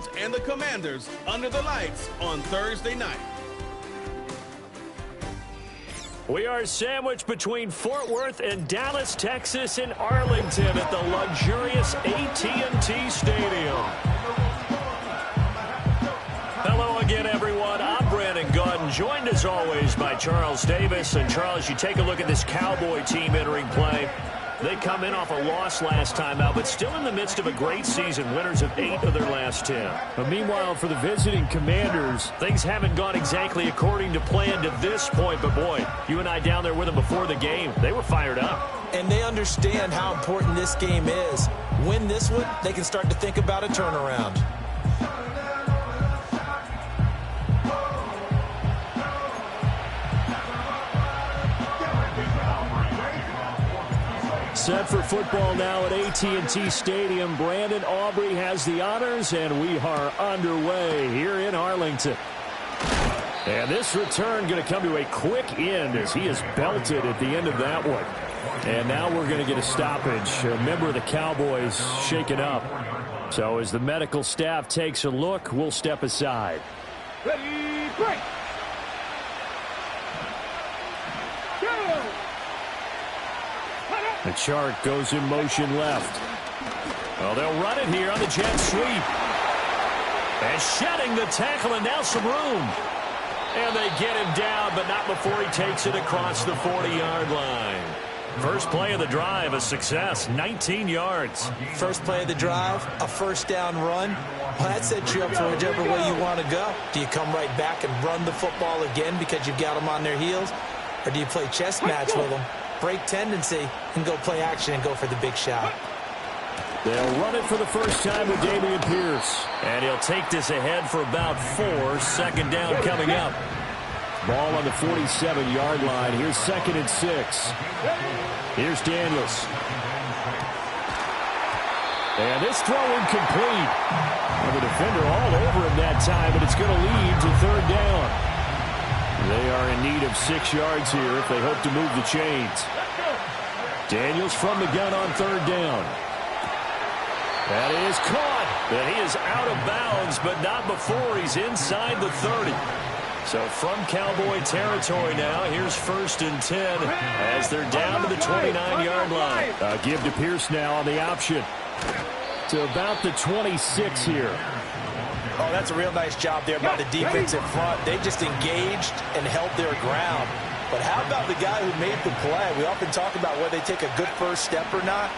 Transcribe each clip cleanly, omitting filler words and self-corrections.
Cowboys and the Commanders under the lights on Thursday night. We are sandwiched between Fort Worth and Dallas, Texas, in Arlington at the luxurious AT&T Stadium. Hello again, everyone. I'm Brandon Gordon, joined as always by Charles Davis. And Charles, you take a look at this Cowboy team entering play. They come in off a loss last time out, but still in the midst of a great season, winners of 8 of their last 10. But meanwhile, for the visiting Commanders, things haven't gone exactly according to plan to this point. But boy, you and I down there with them before the game, they were fired up. And they understand how important this game is. Win this one, they can start to think about a turnaround. set for football now at AT&T Stadium. Brandon Aubrey has the honors, and we are underway here in Arlington. And this return going to come to a quick end as he is belted at the end of that one. And now we're going to get a stoppage. A member of the Cowboys shaken up. So as the medical staff takes a look, we'll step aside. Ready, break! The chart goes in motion left. Well, they'll run it here on the jet sweep. And shedding the tackle, and now some room. And they get him down, but not before he takes it across the 40-yard line. First play of the drive, a success, 19 yards. First play of the drive, a first down run. Well, that sets you up for whichever way you want to go. Do you come right back and run the football again because you've got them on their heels? Or do you play chess match with them, break tendency, and go play action and go for the big shot? They'll run it for the first time with Dameon Pierce. And he'll take this ahead for about 4. Second down coming up. Ball on the 47-yard line. Here's 2nd and 6. Here's Daniels. And this throw incomplete. And the defender all over him that time, but it's going to lead to 3rd down. They are in need of 6 yards here if they hope to move the chains. Daniels from the gun on 3rd down. That is caught. And he is out of bounds, but not before he's inside the 30. So from Cowboy territory now, here's 1st and 10 as they're down to the 29-yard line. Give to Pierce now on the option. To about the 26 here. Oh, that's a real nice job there by the defensive front. They just engaged and held their ground. But how about the guy who made the play? We often talk about whether they take a good first step or not.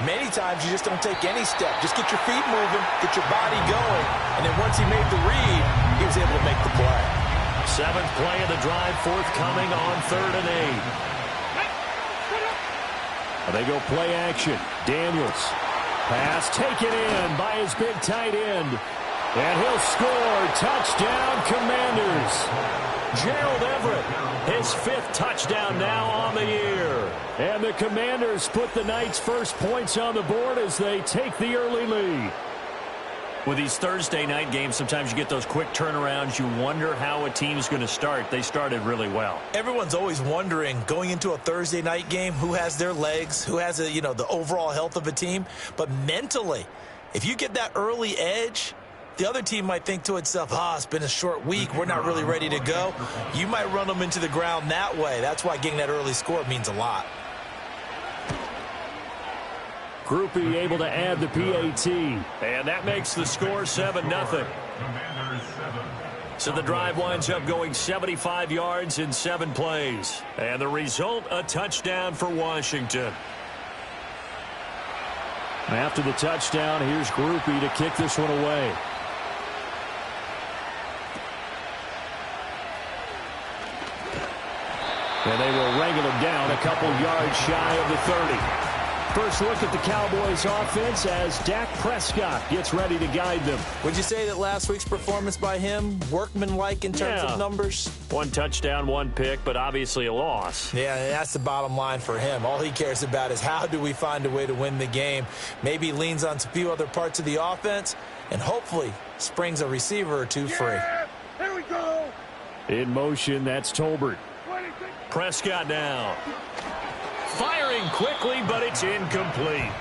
Many times you just don't take any step. Just get your feet moving, get your body going, and then once he made the read, he was able to make the play. 7th play of the drive forthcoming on 3rd and 8. They go play action. Daniels. Pass taken in by his big tight end. And he'll score. Touchdown, Commanders. Gerald Everett, his 5th touchdown now on the year. And the Commanders put the night's first points on the board as they take the early lead. With these Thursday night games, sometimes you get those quick turnarounds. You wonder how a team's going to start. They started really well. Everyone's always wondering, going into a Thursday night game, who has their legs, who has the overall health of a team. But mentally, if you get that early edge, the other team might think to itself, it's been a short week. We're not really ready to go. You might run them into the ground that way. That's why getting that early score means a lot. Groupie able to add the PAT. And that makes the score 7-0. So the drive winds up going 75 yards in 7 plays. And the result, a touchdown for Washington. After the touchdown, here's Groupie to kick this one away. And they will wrangle him down a couple yards shy of the 30. First look at the Cowboys offense as Dak Prescott gets ready to guide them. Would you say that last week's performance by him, workmanlike in terms of numbers? 1 touchdown, 1 pick, but obviously a loss. Yeah, that's the bottom line for him. All he cares about is how do we find a way to win the game. Maybe he leans on a few other parts of the offense and hopefully springs a receiver or two free. Here we go. In motion, that's Tolbert. Prescott now. Firing quickly, but it's incomplete.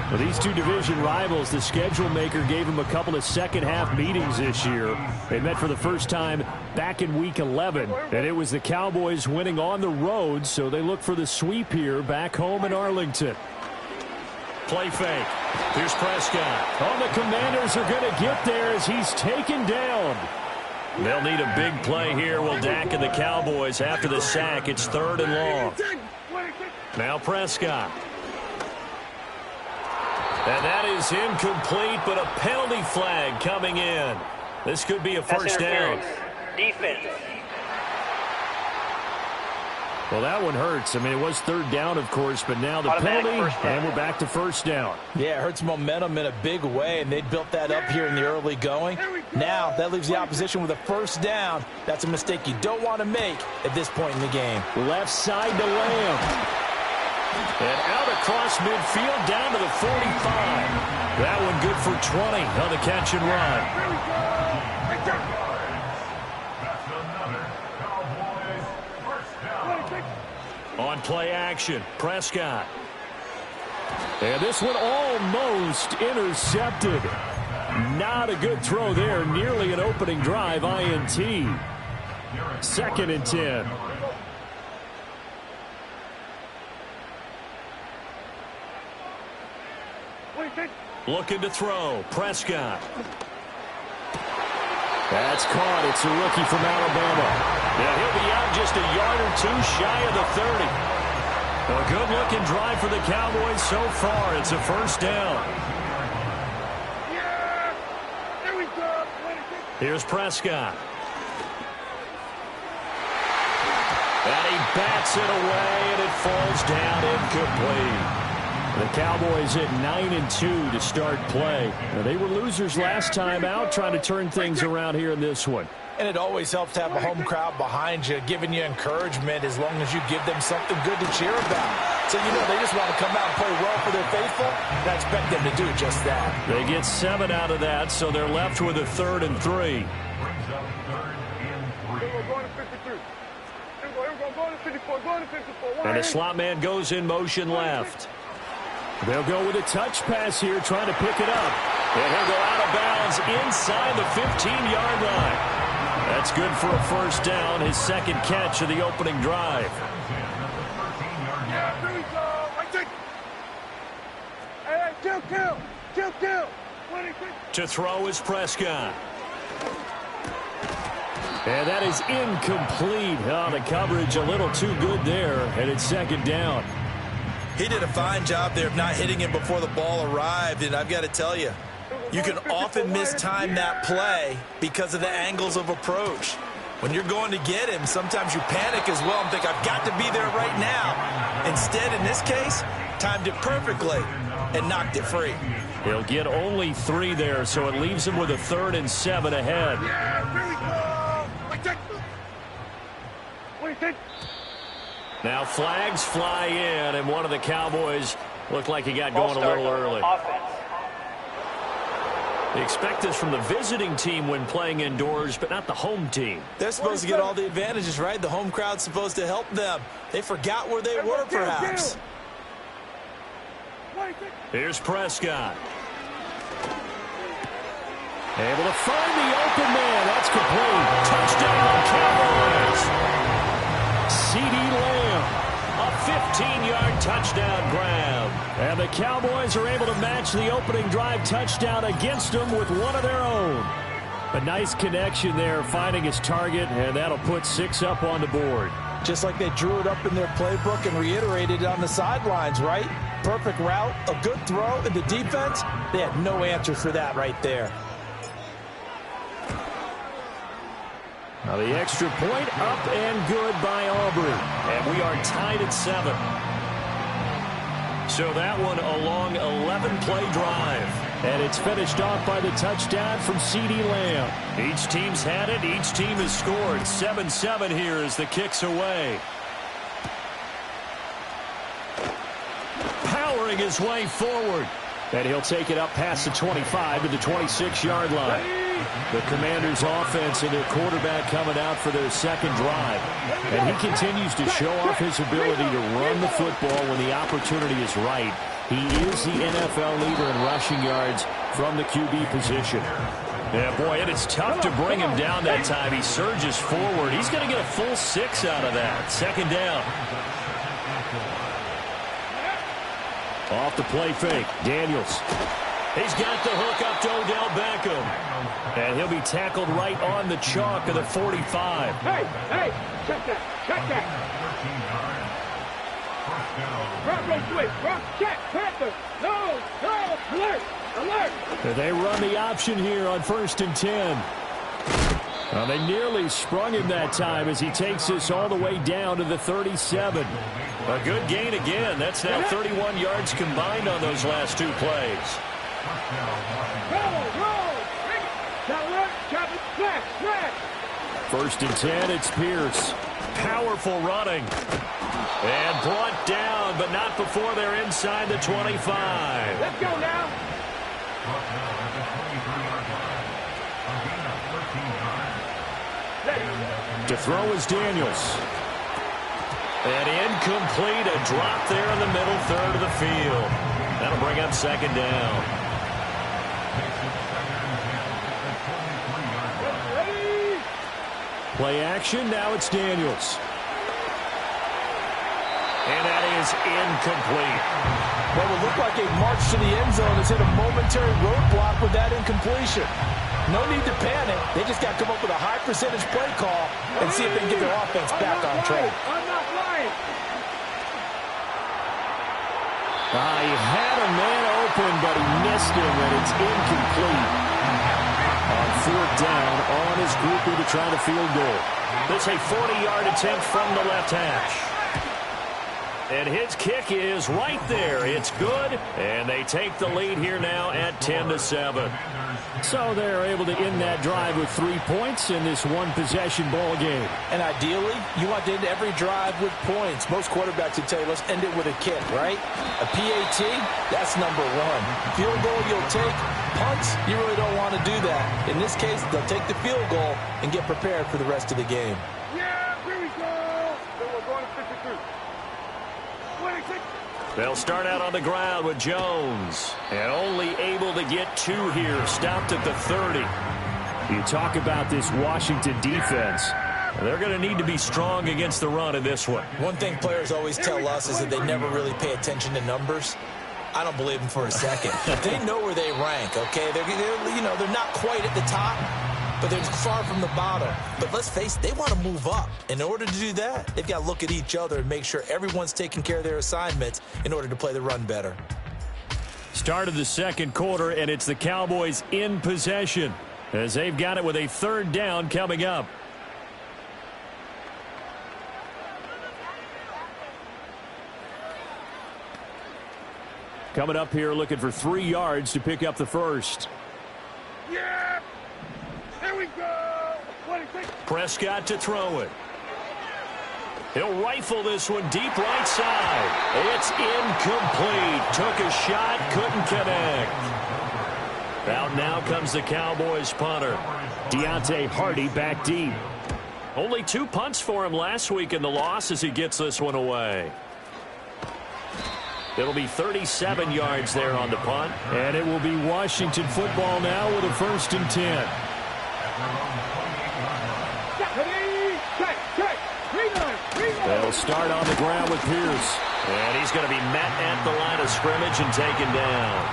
Well, these two division rivals, the schedule maker gave them a couple of second-half meetings this year. They met for the first time back in Week 11, and it was the Cowboys winning on the road, so they look for the sweep here back home in Arlington. Play fake. Here's Prescott. Oh, the Commanders are going to get there as he's taken down. They'll need a big play here. Will Dak and the Cowboys after the sack. It's 3rd and long. Now Prescott. And that is incomplete, but a penalty flag coming in. This could be a first down. Defense. Well, that one hurts. I mean, it was 3rd down, of course, but now the penalty, and we're back to first down. Yeah, it hurts momentum in a big way, and they built that up here in the early going. Now, that leaves the opposition with a first down. That's a mistake you don't want to make at this point in the game. Left side to Lamb. And out across midfield down to the 45. That one good for 20 on the catch and run. On play action, Prescott. And this one almost intercepted. Not a good throw there. Nearly an opening drive, INT. 2nd and 10. Looking to throw. Prescott. That's caught. It's a rookie from Alabama. Now he'll be out just a yard or two shy of the 30. A good-looking drive for the Cowboys so far. It's a first down. Yeah! There we go! Here's Prescott. And he bats it away, and it falls down incomplete. The Cowboys at 9-2 to start play. Now, they were losers last time out, trying to turn things around here in this one. And it always helps to have a home crowd behind you, giving you encouragement as long as you give them something good to cheer about. So, you know, they just want to come out and play well for their faithful, and I expect them to do just that. They get 7 out of that, so they're left with a 3rd and 3. And the slot man goes in motion left. They'll go with a touch pass here, trying to pick it up. And he'll go out of bounds inside the 15-yard line. That's good for a first down, his 2nd catch of the opening drive. To throw is Prescott. And that is incomplete. Oh, the coverage a little too good there, and it's 2nd down. He did a fine job there of not hitting him before the ball arrived, and I've got to tell you, you can often mistime that play because of the angles of approach. When you're going to get him, sometimes you panic as well and think, I've got to be there right now. Instead, in this case, timed it perfectly and knocked it free. He'll get only 3 there, so it leaves him with a 3rd and 7 ahead. Now flags fly in, and one of the Cowboys looked like he got going a little early. They expect this from the visiting team when playing indoors, but not the home team. They're supposed to get all the advantages, right? The home crowd's supposed to help them. They forgot where they were, perhaps. Here's Prescott. Able to find the open man. That's complete. Touchdown, Cowboys. C.D. Lamb, a 15-yard touchdown grab. And the Cowboys are able to match the opening drive touchdown against them with one of their own. A nice connection there, finding his target, and that'll put 6 up on the board. Just like they drew it up in their playbook and reiterated it on the sidelines, right? Perfect route, a good throw, and the defense, they had no answer for that right there. Now the extra point up and good by Aubrey. And we are tied at 7. So that one a long 11-play drive. And it's finished off by the touchdown from C.D. Lamb. Each team's had it. Each team has scored. 7-7 here as the kick's away. Powering his way forward. And he'll take it up past the 25 to the 26-yard line. The Commanders' offense and their quarterback coming out for their 2nd drive. And he continues to show off his ability to run the football when the opportunity is right. He is the NFL leader in rushing yards from the QB position. Yeah, boy, and it's tough to bring him down that time. He surges forward. He's going to get a full 6 out of that. Second down. Off the play fake, Daniels. He's got the hook up to Odell Beckham. And he'll be tackled right on the chalk of the 45. Hey, check that, Drop, go switch, drop, check, Panther. No, alert. They run the option here on 1st and 10. Well, they nearly sprung him that time as he takes this all the way down to the 37. A good gain again. That's now 31 yards combined on those last 2 plays. Roll. Chop it, smash. 1st and 10, it's Pierce. Powerful running. And brought down, but not before they're inside the 25. Let's go now. To throw is Daniels. And incomplete, a drop there in the middle third of the field. That'll bring up 2nd down. Play action, now it's Daniels. And that is incomplete. Well, it looked like a march to the end zone has hit a momentary roadblock with that incompletion. No need to panic. They just got to come up with a high percentage play call and see if they can get their offense back on track. I'm not lying. He had a man open, but he missed him, and it's incomplete. On 4th down, on his groupie to try the field goal. It's a 40-yard attempt from the left hash. And his kick is right there. It's good. And they take the lead here now at 10-7. So they're able to end that drive with 3 points in this one-possession ball game. And ideally, you want to end every drive with points. Most quarterbacks would tell you, let's end it with a kick, right? A PAT, that's number 1. Field goal you'll take. Punts, you really don't want to do that. In this case, they'll take the field goal and get prepared for the rest of the game. Yeah, here we go. So we're going to 53. 26. They'll start out on the ground with Jones. And only able to get 2 here. Stopped at the 30. You talk about this Washington defense. They're going to need to be strong against the run in this one. One thing players always tell us is that they never really pay attention to numbers. I don't believe them for a second. They know where they rank, okay? They're not quite at the top, but they're far from the bottom. But let's face it, they want to move up. In order to do that, they've got to look at each other and make sure everyone's taking care of their assignments in order to play the run better. Start of the 2nd quarter, and it's the Cowboys in possession as they've got it with a 3rd down coming up. Coming up here looking for 3 yards to pick up the first. Yeah. Here we go. 26. Prescott to throw it. He'll rifle this one deep right side. It's incomplete. Took a shot, couldn't connect. Out now comes the Cowboys punter. Deontay Hardy back deep. Only 2 punts for him last week in the loss as he gets this one away. It'll be 37 yards there on the punt. And it will be Washington football now with a 1st and 10. They'll start on the ground with Pierce. And he's going to be met at the line of scrimmage and taken down.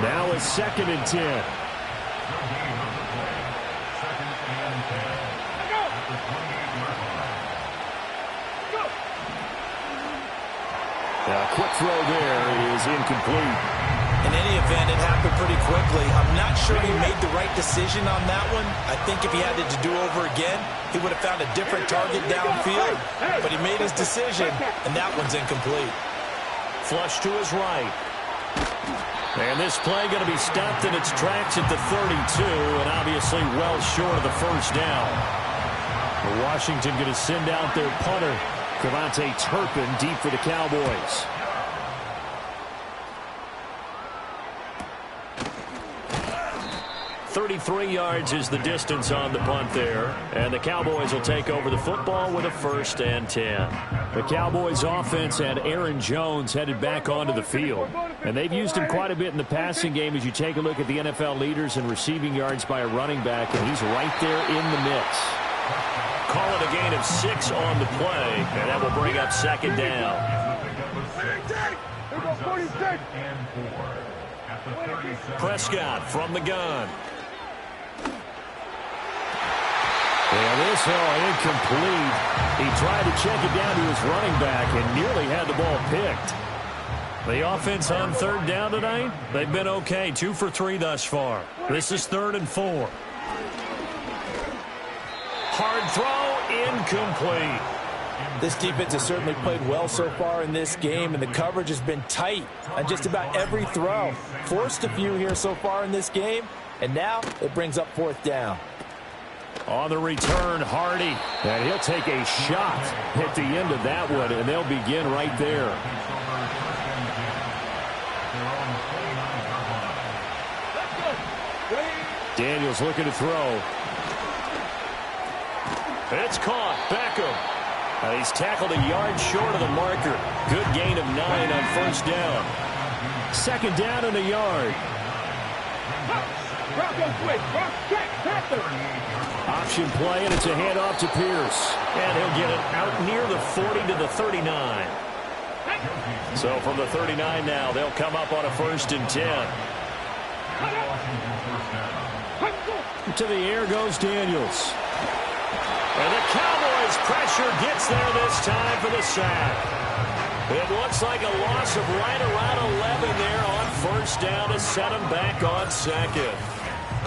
Now it's 2nd and 10. A quick throw there is incomplete. In any event, it happened pretty quickly. I'm not sure he made the right decision on that one. I think if he had it to do over again, he would have found a different target downfield. But he made his decision, and that one's incomplete. Flush to his right. And this play going to be stopped in its tracks at the 32, and obviously well short of the 1st down. Washington going to send out their punter, Devontae Turpin, deep for the Cowboys. 33 yards is the distance on the punt there. And the Cowboys will take over the football with a 1st and 10. The Cowboys offense had Aaron Jones headed back onto the field. And they've used him quite a bit in the passing game as you take a look at the NFL leaders in receiving yards by a running back. And he's right there in the mix. Call it a gain of 6 on the play. And that will bring up 2nd down. Prescott from the gun. And this incomplete. He tried to check it down to his running back and nearly had the ball picked. The offense on 3rd down tonight, they've been okay. 2 for 3 thus far. This is 3rd and 4. Hard throw, incomplete. This defense has certainly played well so far in this game, and the coverage has been tight on just about every throw. Forced a few here so far in this game, and now it brings up 4th down. On the return, Hardy. And he'll take a shot at the end of that one, and they'll begin right there. Daniels looking to throw. It's caught. Beckham. He's tackled a yard short of the marker. Good gain of 9 on 1st down. 2nd down in a yard. Option play, and it's a handoff to Pierce. And he'll get it out near the 40 to the 39. So from the 39 now, they'll come up on a 1st and 10. To the air goes Daniels. And the Cowboys pressure gets there this time for the sack. It looks like a loss of right around 11 there on 1st down to set him back on 2nd.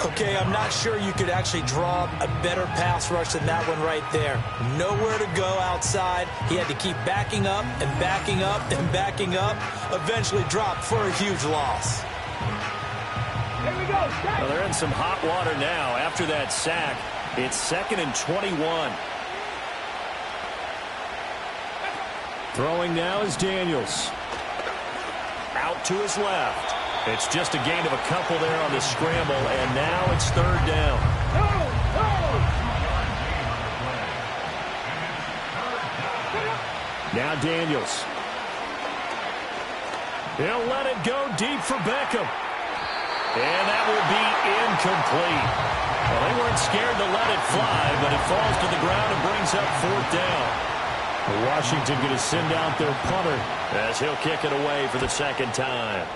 Okay, I'm not sure you could actually draw a better pass rush than that one right there. Nowhere to go outside. He had to keep backing up and backing up and backing up. Eventually dropped for a huge loss. Well, they're in some hot water now after that sack. It's 2nd and 21. Throwing now is Daniels. Out to his left. It's just a gain of a couple there on the scramble, and now it's 3rd down. Now Daniels. He'll let it go deep for Beckham. And that will be incomplete. Well, they weren't scared to let it fly, but it falls to the ground and brings up 4th down. Washington going to send out their punter as he'll kick it away for the 2nd time.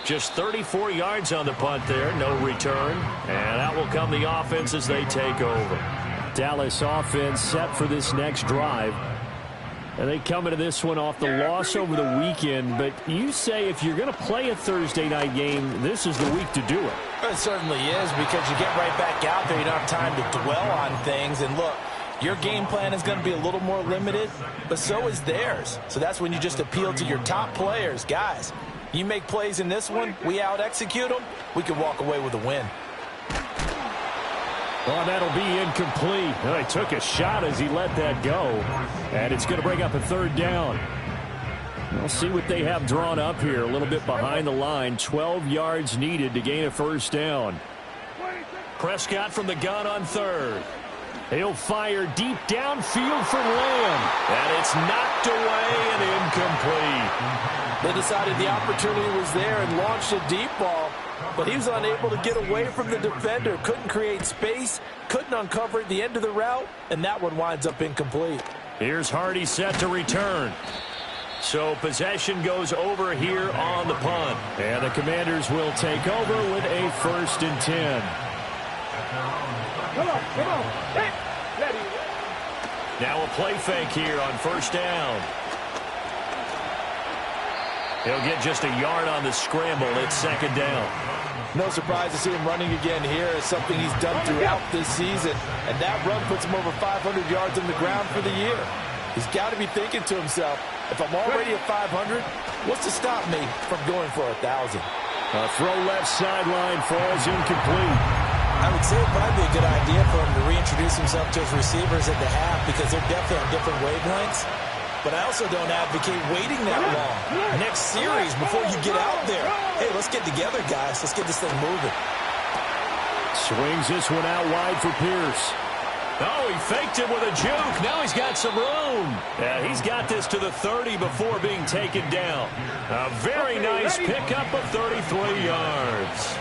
Just 34 yards on the punt there, no return. And out will come the offense as they take over. Dallas offense set for this next drive. And they come into this one off the loss over the weekend. But you say if you're going to play a Thursday night game, this is the week to do it. It certainly is, because you get right back out there. You don't have time to dwell on things. And look, your game plan is going to be a little more limited, but so is theirs. So that's when you just appeal to your top players. Guys, you make plays in this one, we out-execute them, we can walk away with a win. Well, that'll be incomplete. Well, he took a shot as he let that go. And it's going to bring up a 3rd down. We'll see what they have drawn up here. A little bit behind the line. 12 yards needed to gain a 1st down. Prescott from the gun on 3rd. He'll fire deep downfield for Lamb. And it's knocked away and incomplete. They decided the opportunity was there and launched a deep ball, but he was unable to get away from the defender. Couldn't create space, couldn't uncover at the end of the route, and that one winds up incomplete. Here's Hardy set to return. So possession goes over here on the punt. And the Commanders will take over with a 1st and 10. Come on. Hey. Now a play fake here on 1st down. He'll get just a yard on the scramble. It's 2nd down. No surprise to see him running again here. It's something he's done throughout this season. And that run puts him over 500 yards on the ground for the year. He's got to be thinking to himself, if I'm already at 500, what's to stop me from going for 1,000? A throw left sideline falls incomplete. I would say it'd probably be a good idea for him to reintroduce himself to his receivers at the half, because they're definitely on different wavelengths. but I also don't advocate waiting that long. Next series, before you get out there, hey, let's get together, guys. Let's get this thing moving. Swings this one out wide for Pierce. Oh, he faked it with a juke. Now he's got some room. Yeah, he's got this to the 30 before being taken down. A very nice pickup of 33 yards.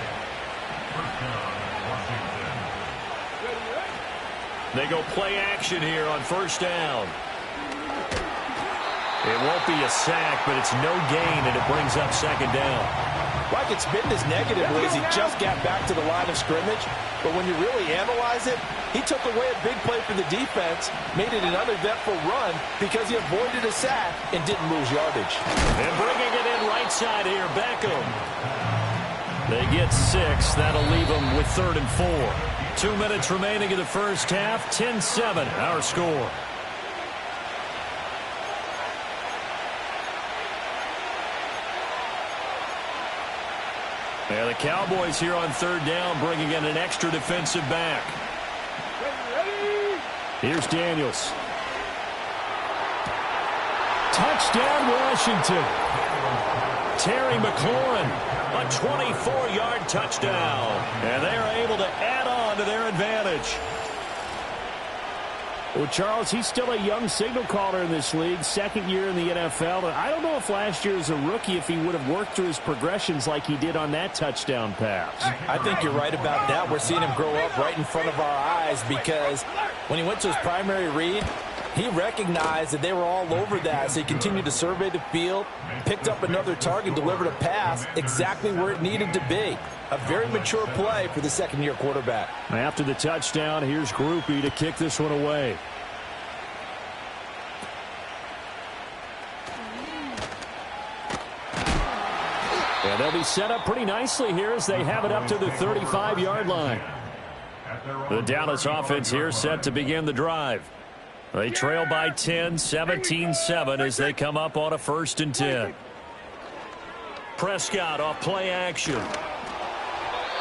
They go play action here on first down. It won't be a sack, but it's no gain, and it brings up second down. Why it's been as negatively as he just got back to the line of scrimmage, but when you really analyze it, he took away a big play for the defense, made it an uneventful run because he avoided a sack and didn't lose yardage. And bringing it in right side here, Beckham. They get 6. That'll leave them with 3rd and 4. 2 minutes remaining in the first half. 10-7, our score. Yeah, the Cowboys here on 3rd down, bringing in an extra defensive back. Here's Daniels. Touchdown, Washington. Terry McLaurin, a 24-yard touchdown. And they are able to add on to their advantage. Well, Charles, he's still a young signal caller in this league, 2nd year in the NFL. I don't know if last year as a rookie, if he would have worked through his progressions like he did on that touchdown pass. I think you're right about that. We're seeing him grow up right in front of our eyes because when he went to his primary read, he recognized that they were all over that, so he continued to survey the field, picked up another target, delivered a pass exactly where it needed to be. A very mature play for the 2nd-year quarterback. After the touchdown, here's Groupie to kick this one away. And they'll be set up pretty nicely here as they have it up to the 35-yard line. The Dallas offense here set to begin the drive. They trail by 10, 17-7 as they come up on a 1st and 10. Prescott off play action.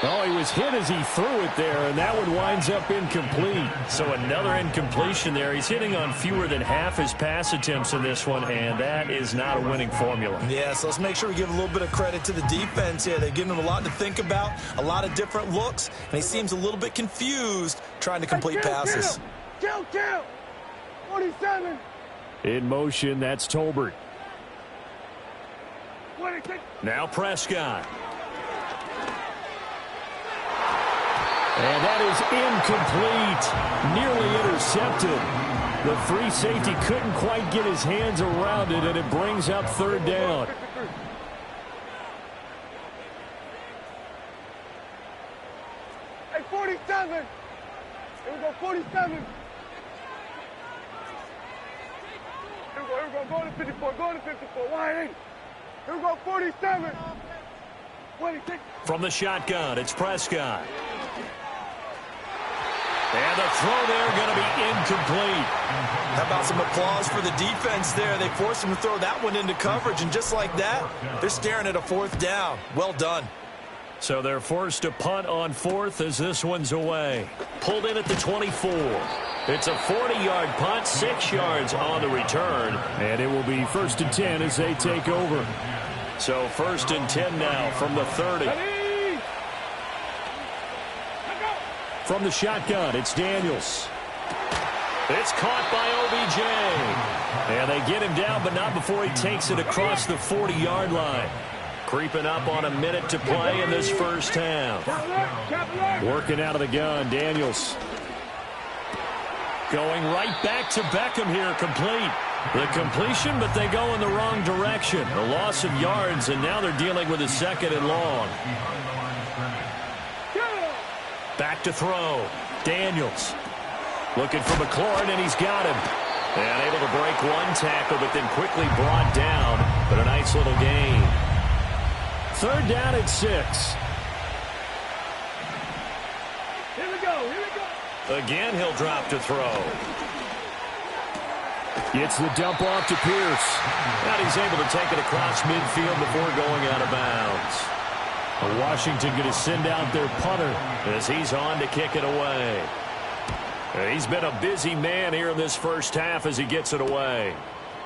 Oh, he was hit as he threw it there, and that one winds up incomplete. So another incompletion there. He's hitting on fewer than half his pass attempts in this one, and that is not a winning formula. Yeah, so let's make sure we give a little bit of credit to the defense here. They're giving him a lot to think about, a lot of different looks, and he seems a little bit confused trying to complete passes. Kill! 47! In motion, that's Tolbert. 26! Now Prescott. And that is incomplete. Nearly intercepted. The free safety couldn't quite get his hands around it, and it brings up 3rd down. Hey, 47! Here we go, 47! Here we go, go to 54, wide 8. Here we go, 47! 26! From the shotgun, it's Prescott. And the throw there going to be incomplete. How about some applause for the defense there? They forced him to throw that one into coverage, and just like that, they're staring at a 4th down. Well done. So they're forced to punt on 4th as this one's away. Pulled in at the 24. It's a 40-yard punt, 6 yards on the return. And it will be 1st and 10 as they take over. So 1st and 10 now from the 30. From the shotgun, it's Daniels. It's caught by OBJ. And they get him down, but not before he takes it across the 40-yard line. Creeping up on a minute to play in this first half. Working out of the gun, Daniels. Going right back to Beckham here, complete. The completion, but they go in the wrong direction. A loss of yards, and now they're dealing with a 2nd and long. Back to throw. Daniels. Looking for McLaurin, and he's got him. And able to break one tackle, but then quickly brought down. But a nice little gain. 3rd down at 6. Here we go! Again, he'll drop to throw. It's the dump off to Pierce. And he's able to take it across midfield before going out of bounds. Washington going to send out their punter as he's on to kick it away. He's been a busy man here in this first half as he gets it away.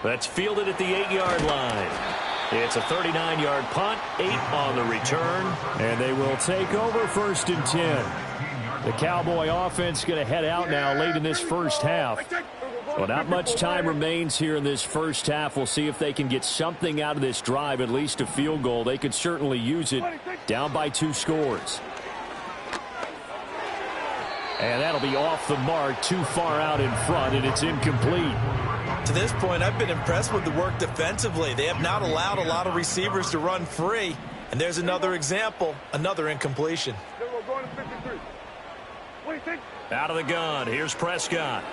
That's fielded at the 8-yard line. It's a 39-yard punt, 8 on the return. And they will take over 1st and 10. The Cowboy offense going to head out now late in this first half. Well, not much time remains here in this first half. We'll see if they can get something out of this drive, at least a field goal. They could certainly use it, down by 2 scores. And that'll be off the mark, too far out in front, and it's incomplete. To this point, I've been impressed with the work defensively. They have not allowed a lot of receivers to run free. And there's another example, another incompletion. Out of the gun, here's Prescott.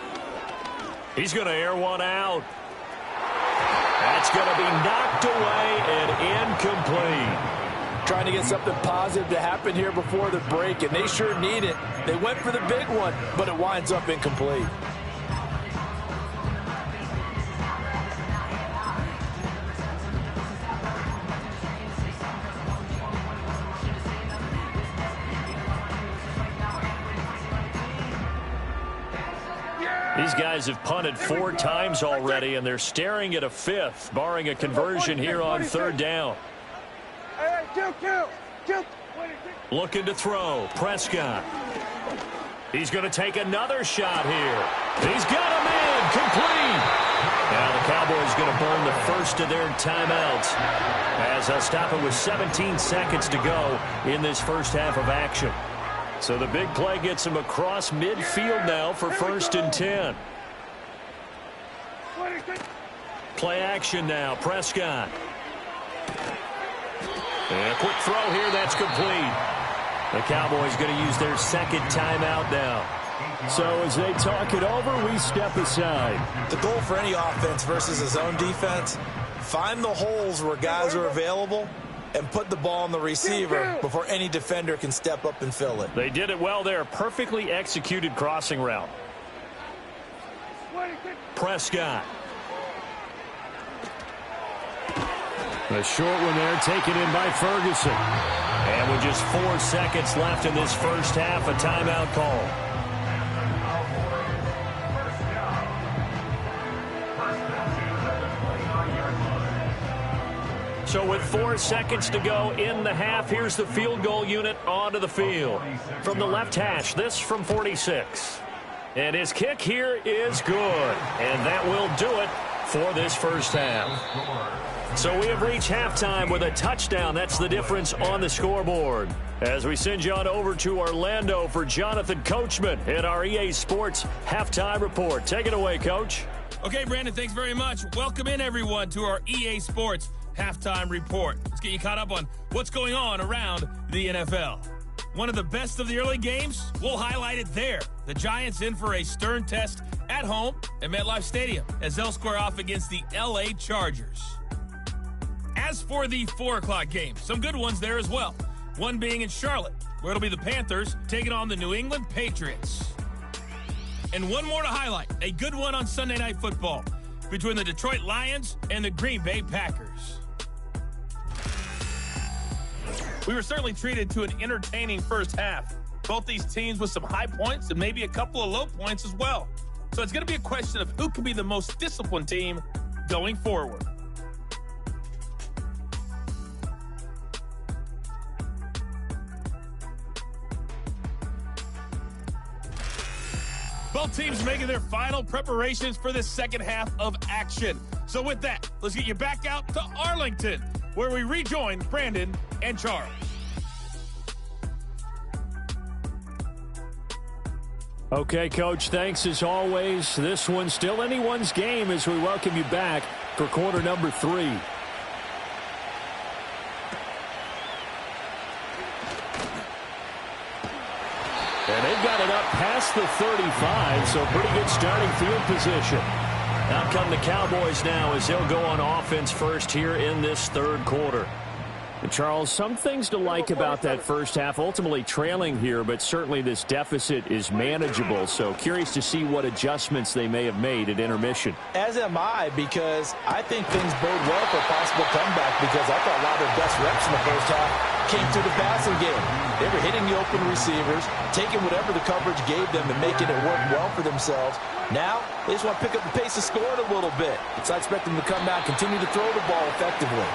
He's going to air one out. That's going to be knocked away and incomplete. Trying to get something positive to happen here before the break, and they sure need it. They went for the big one, but it winds up incomplete. These guys have punted 4 times already, and they're staring at a 5th, barring a conversion here on 3rd down. Looking to throw. Prescott. He's going to take another shot here. He's got him in. Complete. Now the Cowboys going to burn the first of their timeouts as they'll stop it with 17 seconds to go in this first half of action. So the big play gets him across midfield now for 1st and 10. Play action now. Prescott. And a quick throw here. That's complete. The Cowboys going to use their 2nd timeout now. So as they talk it over, we step aside. The goal for any offense versus a zone defense, find the holes where guys are available and put the ball on the receiver before any defender can step up and fill it. They did it well there. Perfectly executed crossing route. Prescott. A short one there taken in by Ferguson. And with just 4 seconds left in this first half, a timeout call. So with 4 seconds to go in the half, here's the field goal unit onto the field. From the left hash, this from 46. And his kick here is good. And that will do it for this first half. So we have reached halftime with a touchdown. That's the difference on the scoreboard. As we send you on over to Orlando for Jonathan Coachman in our EA Sports Halftime Report. Take it away, Coach. Okay, Brandon, thanks very much. Welcome in, everyone, to our EA Sports Halftime Report. Let's get you caught up on what's going on around the NFL. One of the best of the early games, we'll highlight it there. The Giants in for a stern test at home at MetLife Stadium as they'll square off against the LA Chargers. As for the 4 o'clock game, some good ones there as well. One being in Charlotte, where it'll be the Panthers taking on the New England Patriots. And one more to highlight, a good one on Sunday Night Football between the Detroit Lions and the Green Bay Packers. We were certainly treated to an entertaining first half. Both these teams with some high points and maybe a couple of low points as well. So it's going to be a question of who can be the most disciplined team going forward. Both teams making their final preparations for the second half of action. So with that, let's get you back out to Arlington, where we rejoin Brandon and Charles. Okay, Coach, thanks as always. This one's still anyone's game as we welcome you back for quarter number 3. And they've got it up past the 35, so pretty good starting field position. Out come the Cowboys now as they'll go on offense first here in this third quarter. And Charles, some things to like about that first half, ultimately trailing here, but certainly this deficit is manageable. So curious to see what adjustments they may have made at intermission. As am I, because I think things bode well for a possible comeback, because I thought a lot of their best reps in the first half came through the passing game. They were hitting the open receivers, taking whatever the coverage gave them and making it work well for themselves. Now, they just want to pick up the pace of scoring a little bit. So I expect them to come out and continue to throw the ball effectively.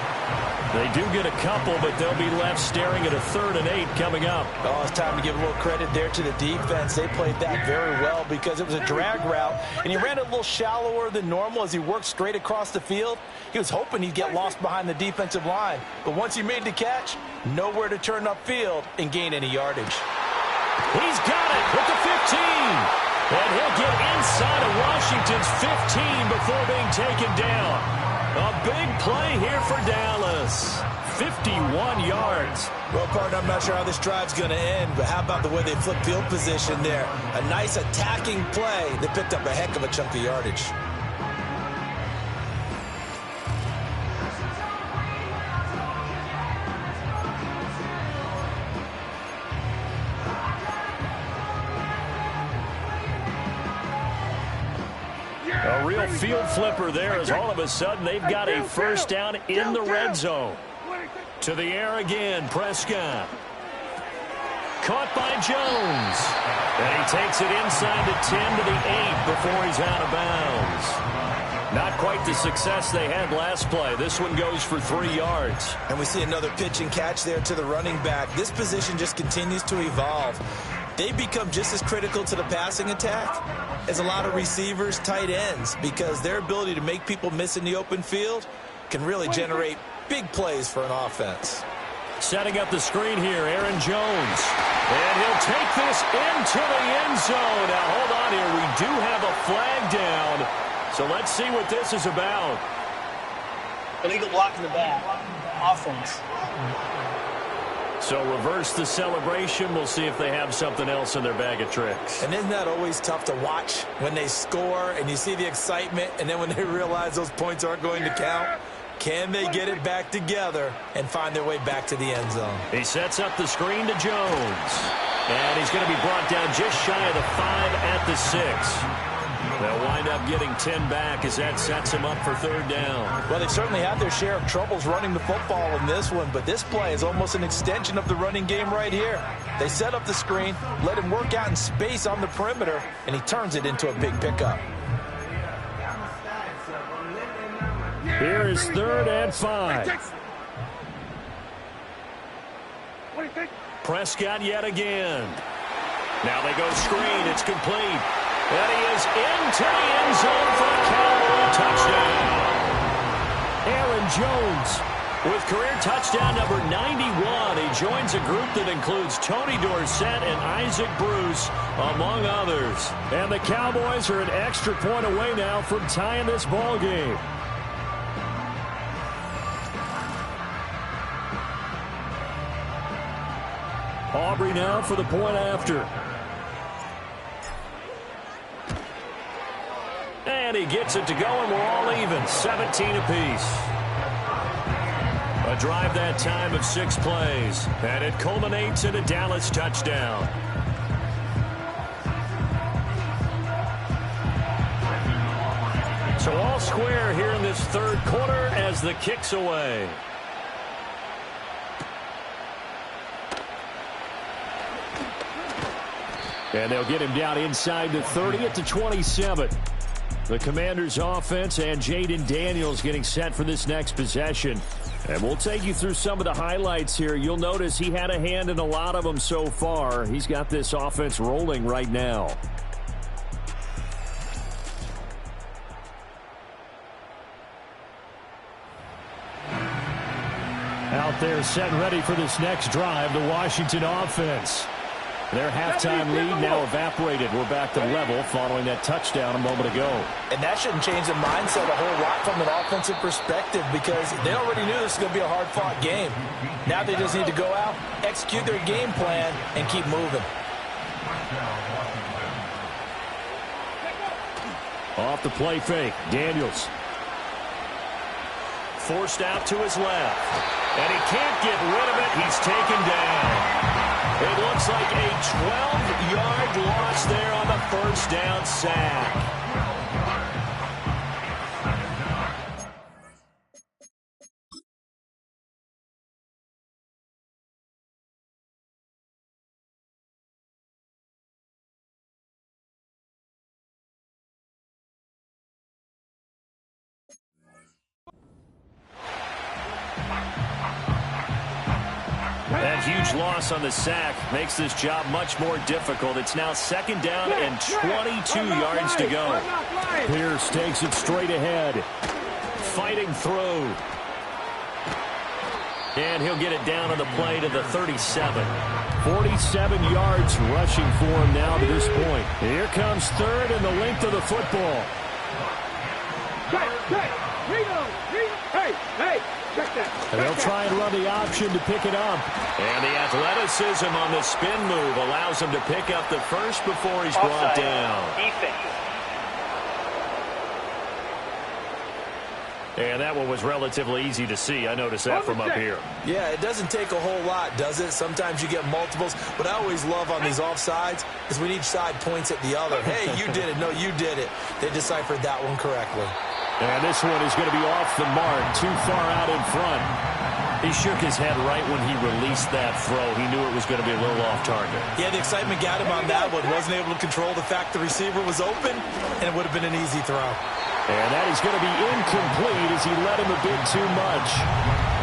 They do get a couple, but they'll be left staring at a 3rd and 8 coming up. Oh, it's time to give a little credit there to the defense. They played that very well because it was a drag route, and he ran it a little shallower than normal as he worked straight across the field. He was hoping he'd get lost behind the defensive line, but once he made the catch, nowhere to turn upfield and gain any yardage. He's got it with the 15. And he'll get inside of Washington's 15 before being taken down. A big play here for Dallas. 51 yards. Well, partner, I'm not sure how this drive's going to end, but how about the way they flip field position there? A nice attacking play. They picked up a heck of a chunk of yardage. A real field flipper there as all of a sudden they've got a first down in the red zone. To the air again, Prescott. Caught by Jones. And he takes it inside the 10 to the 8 before he's out of bounds. Not quite the success they had last play. This one goes for 3 yards. And we see another pitch and catch there to the running back. This position just continues to evolve. They become just as critical to the passing attack as a lot of receivers, tight ends, because their ability to make people miss in the open field can really generate big plays for an offense. Setting up the screen here, Aaron Jones. And he'll take this into the end zone. Now, hold on here. We do have a flag down. So let's see what this is about. Illegal block in the back. Offense. So reverse the celebration. We'll see if they have something else in their bag of tricks. And isn't that always tough to watch when they score and you see the excitement, and then when they realize those points aren't going to count? Can they get it back together and find their way back to the end zone? He sets up the screen to Jones. And he's going to be brought down just shy of the 5 at the 6. They'll wind up getting 10 back as that sets him up for 3rd down. Well, they certainly had their share of troubles running the football in this one, but this play is almost an extension of the running game right here. They set up the screen, let him work out in space on the perimeter, and he turns it into a big pickup. Here is 3rd and 5. Prescott yet again. Now they go screen. It's complete. And he is into the end zone for a Cowboy touchdown. Aaron Jones with career touchdown number 91. He joins a group that includes Tony Dorsett and Isaac Bruce, among others. And the Cowboys are an extra point away now from tying this ball game. Aubrey now for the point after. And he gets it to go, and we're all even. 17 apiece. A drive that time of 6 plays. And it culminates in a Dallas touchdown. So all square here in this 3rd quarter as the kick's away. And they'll get him down inside the 30 at the 27. The Commanders' offense and Jaden Daniels getting set for this next possession. And we'll take you through some of the highlights here. You'll notice he had a hand in a lot of them so far. He's got this offense rolling right now. Out there set and ready for this next drive, the Washington offense. Their halftime lead now evaporated. We're back to level following that touchdown a moment ago. And that shouldn't change the mindset a whole lot from an offensive perspective because they already knew this was going to be a hard-fought game. Now they just need to go out, execute their game plan, and keep moving. Off the play fake, Daniels. Forced out to his left. And he can't get rid of it. He's taken down. It looks like a 12-yard loss there on the first down sack. That huge loss on the sack makes this job much more difficult. It's now 2nd down and 22 yards to go. Pierce takes it straight ahead. Fighting through. And he'll get it down on the play to the 37. 47 yards rushing for him now to this point. Here comes 3rd and the length of the football. And they'll try and run the option to pick it up. And the athleticism on the spin move allows him to pick up the first before he's brought down. Defense. And that one was relatively easy to see. I noticed that from up here. Yeah, it doesn't take a whole lot, does it? Sometimes you get multiples. What I always love on these offsides is when each side points at the other. Hey, you did it. No, you did it. They deciphered that one correctly. And this one is going to be off the mark, too far out in front. He shook his head right when he released that throw. He knew it was going to be a little off target. Yeah, the excitement got him on that one. Wasn't able to control the fact the receiver was open, and it would have been an easy throw. And that is going to be incomplete as he led him a bit too much.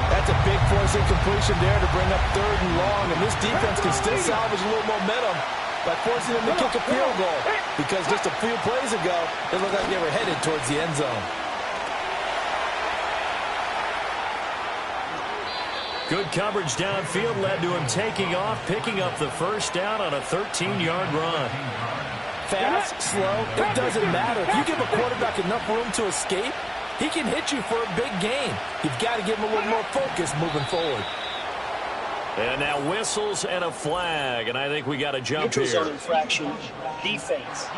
That's a big force incompletion there to bring up 3rd and long, and this defense can still salvage a little momentum by forcing them to kick a field goal, because just a few plays ago, it looked like they were headed towards the end zone. Good coverage downfield led to him taking off, picking up the first down on a 13-yard run. Fast, slow, it doesn't matter. If you give a quarterback enough room to escape, he can hit you for a big gain. You've got to give him a little more focus moving forward. And now whistles and a flag, and I think we got a jump Neutral here. zone infraction. Defense.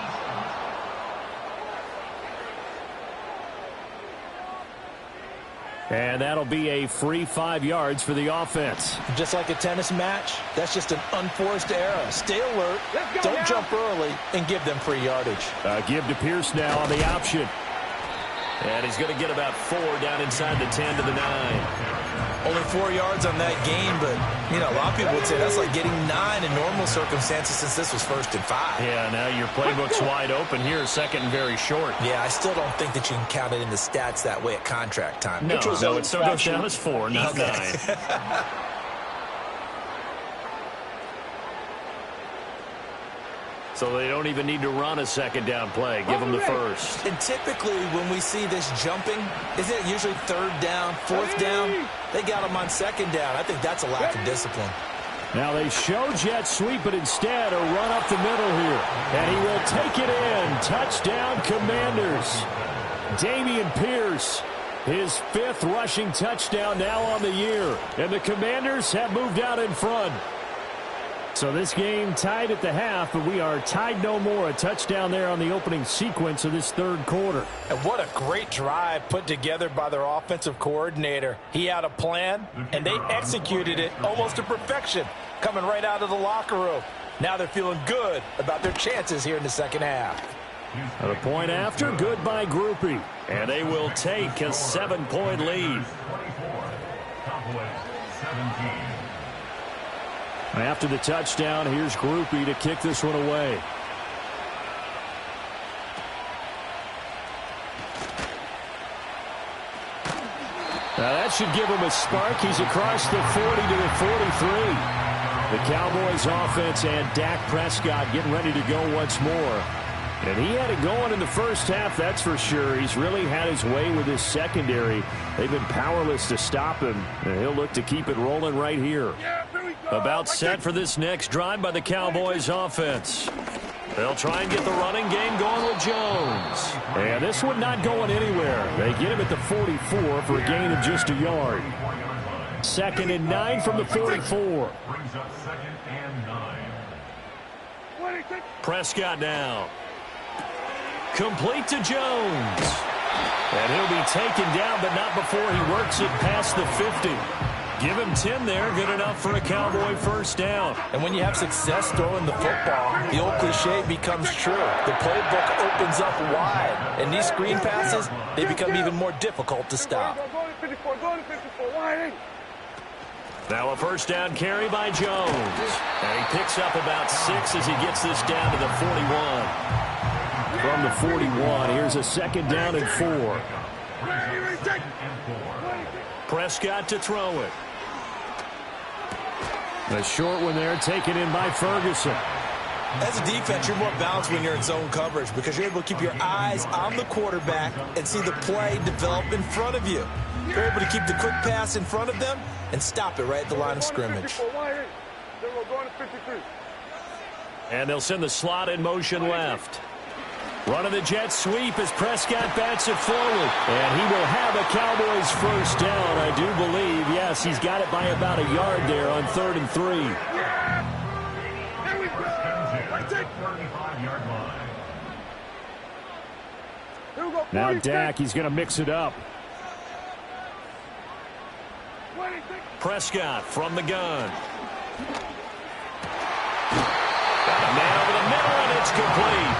And that'll be a free 5 yards for the offense. Just like a tennis match, that's just an unforced error. Stay alert, don't jump early, and give them free yardage. Give to Pierce now on the option. And he's going to get about 4 down inside the 10 to the 9. Only 4 yards on that game, but, you know, a lot of people would say that's like getting 9 in normal circumstances since this was 1st and 5. Yeah, now your playbook's wide open here, 2nd and very short. Yeah, I still don't think that you can count it in the stats that way at contract time. No, it still goes down as 4, not 9. So they don't even need to run a 2nd down play. Give them the first. And typically when we see this jumping, isn't it usually 3rd down, 4th down? They got them on 2nd down. I think that's a lack of discipline. Now they show jet sweep, but instead a run up the middle here. And he will take it in. Touchdown, Commanders. Dameon Pierce, his 5th rushing touchdown now on the year. And the Commanders have moved out in front. So this game tied at the half, but we are tied no more. A touchdown there on the opening sequence of this 3rd quarter. And what a great drive put together by their offensive coordinator. He had a plan, and they executed it almost to perfection, coming right out of the locker room. Now they're feeling good about their chances here in the 2nd half. At a point after, good by Groupie. And they will take a 7-point lead. After the touchdown, here's Groupie to kick this one away. Now that should give him a spark. He's across the 40 to the 43. The Cowboys offense and Dak Prescott getting ready to go once more. And he had it going in the first half, that's for sure. He's really had his way with his secondary. They've been powerless to stop him, and he'll look to keep it rolling right here. About set for this next drive by the Cowboys offense. They'll try and get the running game going with Jones. And this one not going anywhere. They get him at the 44 for a gain of just a yard. 2nd and 9 from the 44. Prescott now. Complete to Jones. And he'll be taken down, but not before he works it past the 50. Give him 10 there, good enough for a Cowboy first down. And when you have success throwing the football, the old cliche becomes true. The playbook opens up wide, and these screen passes, they become even more difficult to stop. Now a first down carry by Jones. And he picks up about 6 as he gets this down to the 41. From the 41, here's a 2nd down and 4. Prescott to throw it. A short one there, taken in by Ferguson. As a defense, you're more balanced when you're in zone coverage because you're able to keep your eyes on the quarterback and see the play develop in front of you. You're able to keep the quick pass in front of them and stop it right at the line of scrimmage. And they'll send the slot in motion left. Running the jet sweep as Prescott bats it forward. And he will have a Cowboys first down, I do believe. Yes, he's got it by about a yard there on 3rd and 3. Now Dak, he's going to mix it up. Prescott from the gun. Got a man over the middle, and it's complete.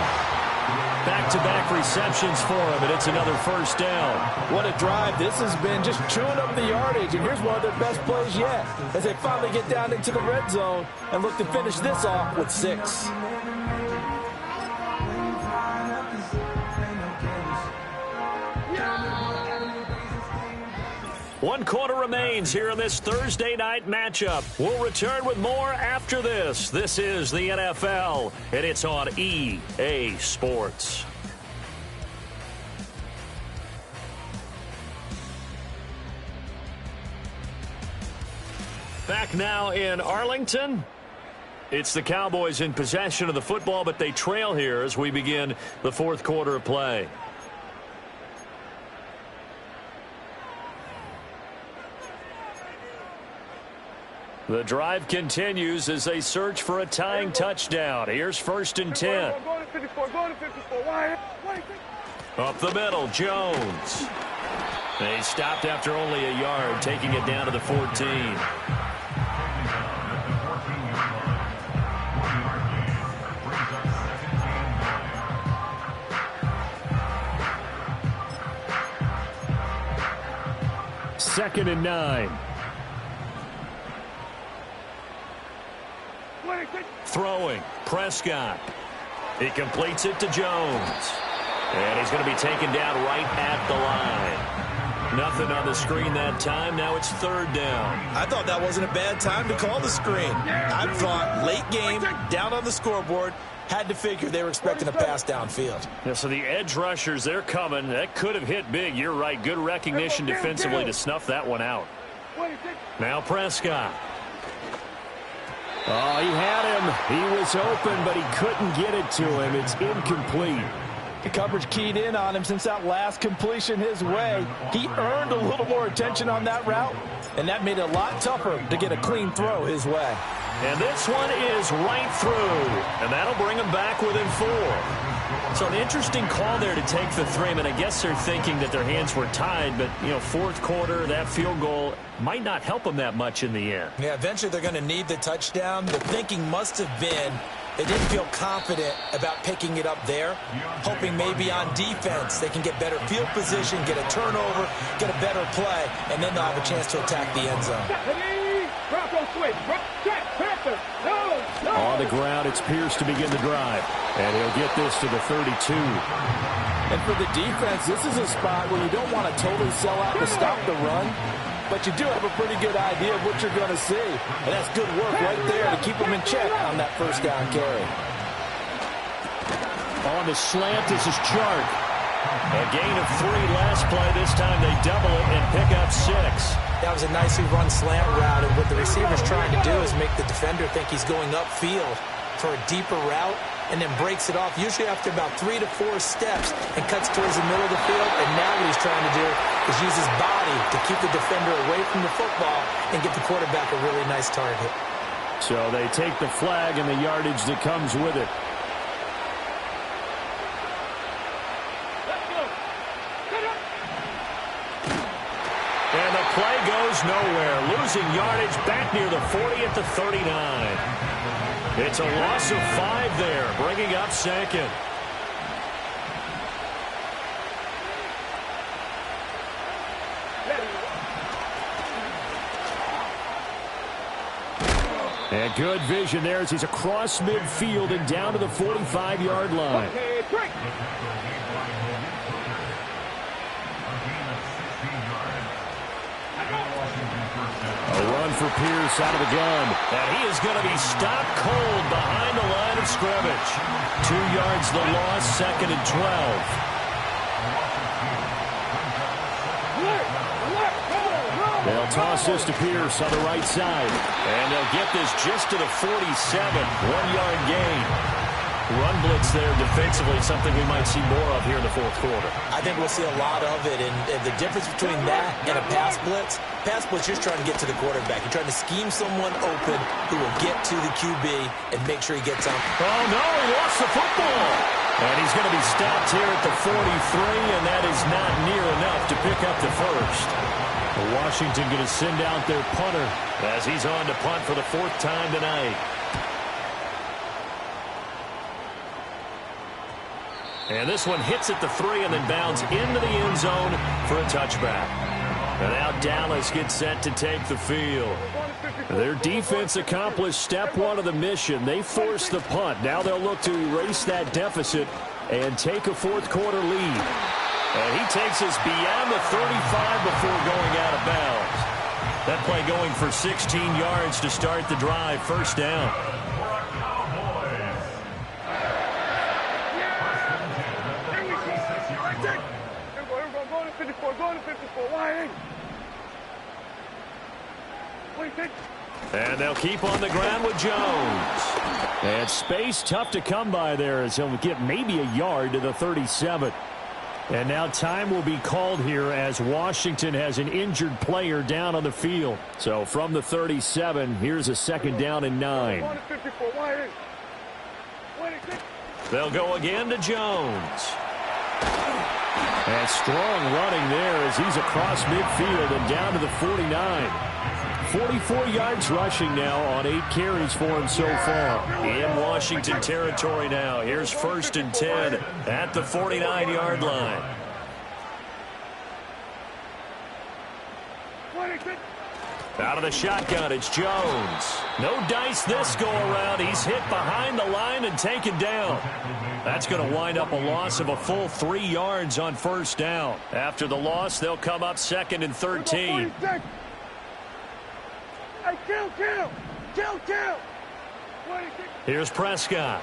Back-to-back receptions for him, and it's another first down. What a drive this has been, just chewing up the yardage. And here's one of their best plays yet as they finally get down into the red zone and look to finish this off with 6. One quarter remains here in this Thursday night matchup. We'll return with more after this. This is the NFL, and it's on EA Sports. Back now in Arlington. It's the Cowboys in possession of the football, but they trail here as we begin the fourth quarter of play. The drive continues as they search for a tying touchdown. Here's 1st and 10. Up the middle, Jones. They stopped after only a yard, taking it down to the 14. Second and 9. Throwing, Prescott. He completes it to Jones. And he's going to be taken down right at the line. Nothing on the screen that time. Now it's 3rd down. I thought that wasn't a bad time to call the screen. I thought late game, down on the scoreboard, had to figure they were expecting a pass downfield. Yeah, so the edge rushers, they're coming. That could have hit big. You're right. Good recognition defensively to snuff that one out. Now Prescott. Oh, he had him. He was open, but he couldn't get it to him. It's incomplete. The coverage keyed in on him since that last completion his way. He earned a little more attention on that route, and that made it a lot tougher to get a clean throw his way. And this one is right through, and that'll bring him back within 4. So an interesting call there to take the 3. I mean, I guess they're thinking that their hands were tied, but, you know, fourth quarter, that field goal might not help them that much in the end. Yeah, eventually they're going to need the touchdown. The thinking must have been they didn't feel confident about picking it up there, hoping maybe on defense they can get better field position, get a turnover, get a better play, and then they'll have a chance to attack the end zone. On the ground, it's Pierce to begin the drive. And he'll get this to the 32. And for the defense, this is a spot where you don't want to totally sell out to stop the run, but you do have a pretty good idea of what you're going to see. And that's good work right there to keep them in check on that first down carry. On the slant, this is Chark. A gain of 3 last play. This time they double it and pick up 6. That was a nicely run slant route, and what the receiver's trying to do is make the defender think he's going upfield for a deeper route, and then breaks it off, usually after about 3 to 4 steps, and cuts towards the middle of the field. And now what he's trying to do is use his body to keep the defender away from the football and get the quarterback a really nice target. So they take the flag and the yardage that comes with it. And the play goes nowhere. Losing yardage back near the 40 at the 39. It's a loss of 5 there, bringing up 2nd. And good vision there as he's across midfield and down to the 45-yard line. A run for Pierce out of the gun. And he is going to be stopped cold behind the line of scrimmage. 2 yards the loss, 2nd and 12. They'll toss this to Pierce on the right side. And they'll get this just to the 47. 1-yard gain. Run blitz there defensively, something we might see more of here in the fourth quarter. I think we'll see a lot of it, and the difference between that and a pass blitz, you're trying to get to the quarterback. You're trying to scheme someone open who will get to the QB and make sure he gets on. Oh, no, he lost the football. And he's going to be stopped here at the 43, and that is not near enough to pick up the first. Washington going to send out their punter as he's on to punt for the 4th time tonight. And this one hits at the 3 and then bounds into the end zone for a touchback. And now Dallas gets set to take the field. Their defense accomplished step 1 of the mission. They forced the punt. Now they'll look to erase that deficit and take a fourth quarter lead. And he takes us beyond the 35 before going out of bounds. That play going for 16 yards to start the drive. First down. And they'll keep on the ground with Jones. And space tough to come by there as he'll get maybe a yard to the 37. And now time will be called here as Washington has an injured player down on the field. So from the 37, here's a 2nd down and 9. They'll go again to Jones. And strong running there as he's across midfield and down to the 49. 44 yards rushing now on 8 carries for him so far. In Washington territory now. Here's 1st and 10 at the 49-yard line. Out of the shotgun, it's Jones. No dice this go-around. He's hit behind the line and taken down. That's going to wind up a loss of a full 3 yards on 1st down. After the loss, they'll come up 2nd and 13. Here's Prescott.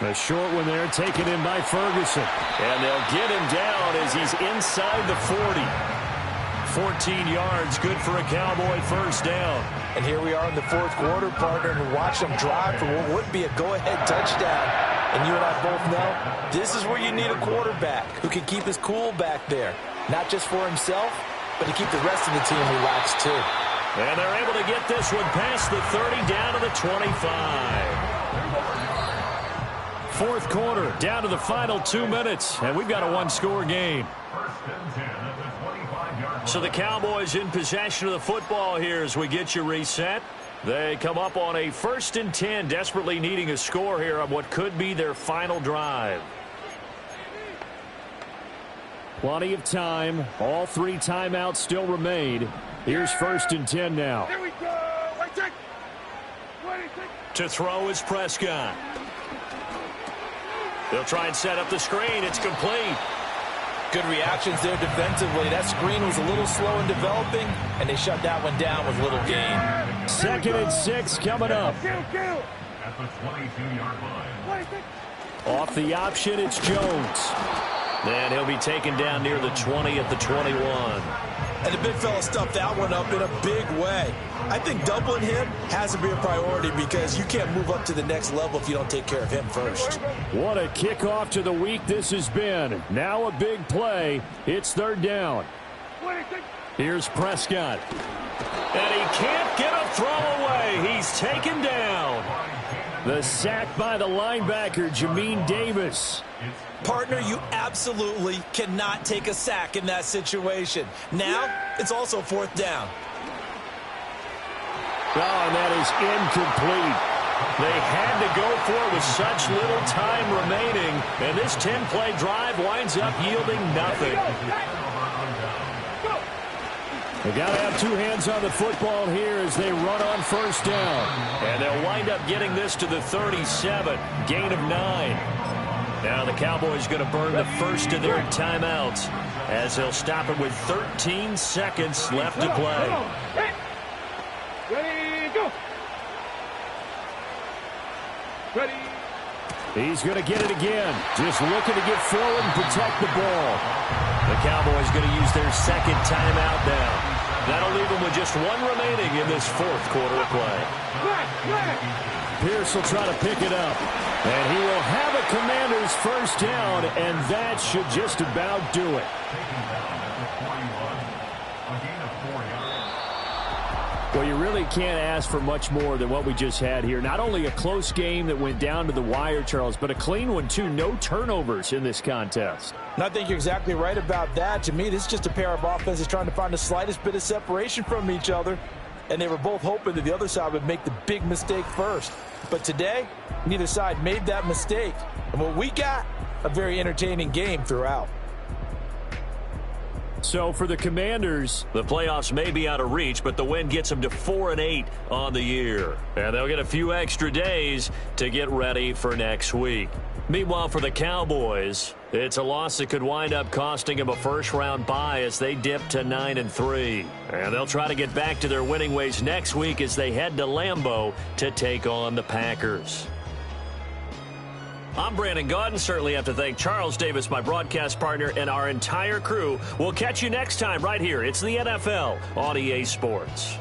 A short one there taken in by Ferguson. And they'll get him down as he's inside the 40. 14 yards, good for a Cowboy first down. And here we are in the fourth quarter, partner, and watch them drive for what would be a go-ahead touchdown. And you and I both know this is where you need a quarterback who can keep his cool back there. Not just for himself, but to keep the rest of the team relaxed too. And they're able to get this one past the 30 down to the 25. Fourth quarter, down to the final 2 minutes, and we've got a one-score game. So the Cowboys in possession of the football here as we get you reset. They come up on a 1st and 10, desperately needing a score here on what could be their final drive. Plenty of time. All 3 timeouts still remain. Here's 1st and 10 now. Here we go. To throw is Prescott. They'll try and set up the screen. It's complete. Good reactions there defensively. That screen was a little slow in developing, and they shut that one down with little gain. 2nd and 6 coming up. At the 22-yard line. Off the option, it's Jones. Then he'll be taken down near the 20 at the 21. And the big fella stuffed that one up in a big way. I think doubling him has to be a priority because you can't move up to the next level if you don't take care of him first. What a kickoff to the week this has been. Now a big play. It's 3rd down. Here's Prescott. And he can't get a throw away. He's taken down. The sack by the linebacker, Jamin Davis. Partner, you absolutely cannot take a sack in that situation. Now, it's also 4th down. Oh, and that is incomplete. They had to go for it with such little time remaining, and this 10-play drive winds up yielding nothing. They got to have 2 hands on the football here as they run on 1st down. And they'll wind up getting this to the 37, gain of 9. Now the Cowboys going to burn the first of their timeouts as they'll stop it with 13 seconds left to play. Ready, go. Ready. He's going to get it again. Just looking to get forward and protect the ball. The Cowboys going to use their second timeout now. That'll leave them with just one remaining in this fourth quarter of play. Pierce will try to pick it up. And he will have a Commander's first down, and that should just about do it. Well, you really can't ask for much more than what we just had here. Not only a close game that went down to the wire, Charles, but a clean one, too. No turnovers in this contest. And I think you're exactly right about that. To me, this is just a pair of offenses trying to find the slightest bit of separation from each other. And they were both hoping that the other side would make the big mistake first. But today, neither side made that mistake. And what we got, a very entertaining game throughout. So for the Commanders, the playoffs may be out of reach, but the win gets them to 4-8 on the year. And they'll get a few extra days to get ready for next week. Meanwhile, for the Cowboys, it's a loss that could wind up costing them a first-round bye as they dip to 9-3. And they'll try to get back to their winning ways next week as they head to Lambeau to take on the Packers. I'm Brandon Gaudin. Certainly have to thank Charles Davis, my broadcast partner, and our entire crew. We'll catch you next time right here. It's the NFL on EA Sports.